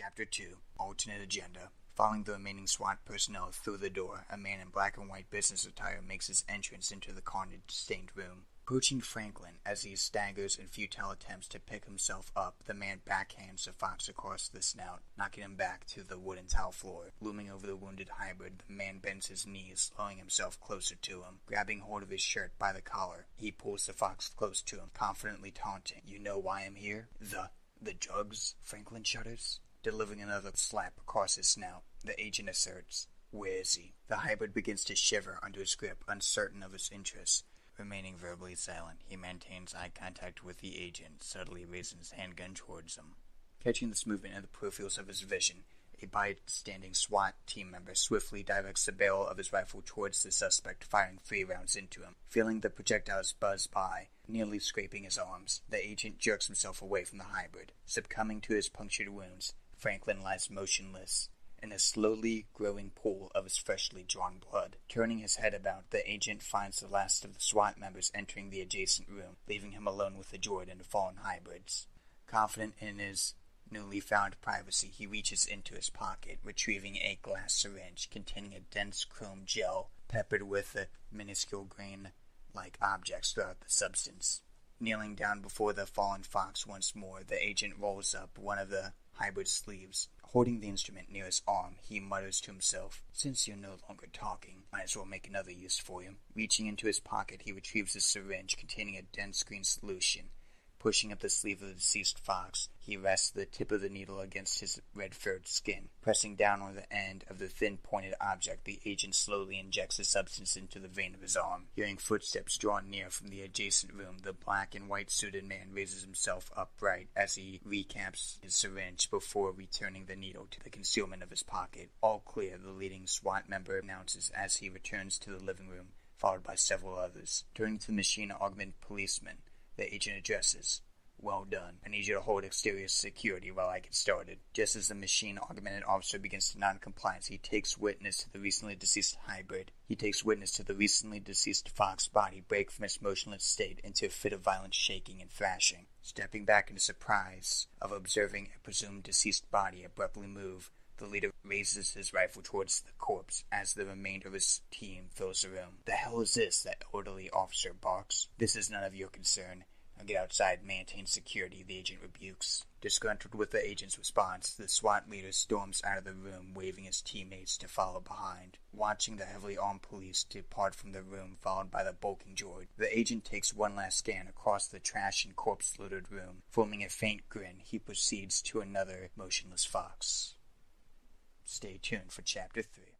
Chapter 2, Alternate Agenda. Following the remaining SWAT personnel through the door, a man in black and white business attire makes his entrance into the carnage-stained room. Approaching Franklin as he staggers in futile attempts to pick himself up, the man backhands the fox across the snout, knocking him back to the wooden tile floor. Looming over the wounded hybrid, the man bends his knees, slowing himself closer to him. Grabbing hold of his shirt by the collar, he pulls the fox close to him, confidently taunting, "You know why I'm here?" The drugs?" Franklin shudders, delivering another slap across his snout. The agent asserts, "Where is he?" The hybrid begins to shiver under his grip, uncertain of his interests. Remaining verbally silent, he maintains eye contact with the agent, subtly raising his handgun towards him. Catching this movement in the peripherals of his vision, a bystanding SWAT team member swiftly directs the barrel of his rifle towards the suspect, firing 3 rounds into him. Feeling the projectiles buzz by, nearly scraping his arms, the agent jerks himself away from the hybrid. Succumbing to his punctured wounds, Franklin lies motionless in a slowly growing pool of his freshly drawn blood. Turning his head about, the agent finds the last of the SWAT members entering the adjacent room, leaving him alone with the droid and the fallen hybrids. Confident in his newly found privacy, he reaches into his pocket, retrieving a glass syringe containing a dense chrome gel peppered with minuscule grain-like objects throughout the substance. Kneeling down before the fallen fox once more, the agent rolls up one of the hybrid's sleeves. Holding the instrument near his arm, he mutters to himself, "Since you're no longer talking, might as well make another use for you." Reaching into his pocket, he retrieves a syringe containing a dense green solution. Pushing up the sleeve of the deceased fox, he rests the tip of the needle against his red-furred skin. Pressing down on the end of the thin pointed object, the agent slowly injects the substance into the vein of his arm. Hearing footsteps drawn near from the adjacent room, the black and white suited man raises himself upright as he recaps his syringe before returning the needle to the concealment of his pocket. "All clear," the leading SWAT member announces as he returns to the living room, followed by several others. Turning to the machine-augmented policeman, the agent addresses, "Well done. I need you to hold exterior security while I get started." Just as the machine-augmented officer begins to nod compliance, he takes witness to the recently deceased hybrid. He takes witness to the recently deceased fox body break from its motionless state into a fit of violent shaking and thrashing. Stepping back in the surprise of observing a presumed deceased body abruptly move, the leader raises his rifle towards the corpse as the remainder of his team fills the room. "The hell is this?" that orderly officer barks. "This is none of your concern. Now get outside and maintain security," the agent rebukes. Disgruntled with the agent's response, the SWAT leader storms out of the room, waving his teammates to follow behind. Watching the heavily armed police depart from the room, followed by the bulking droid, the agent takes one last scan across the trash and corpse-littered room. Forming a faint grin, he proceeds to another motionless fox. Stay tuned for Chapter 3.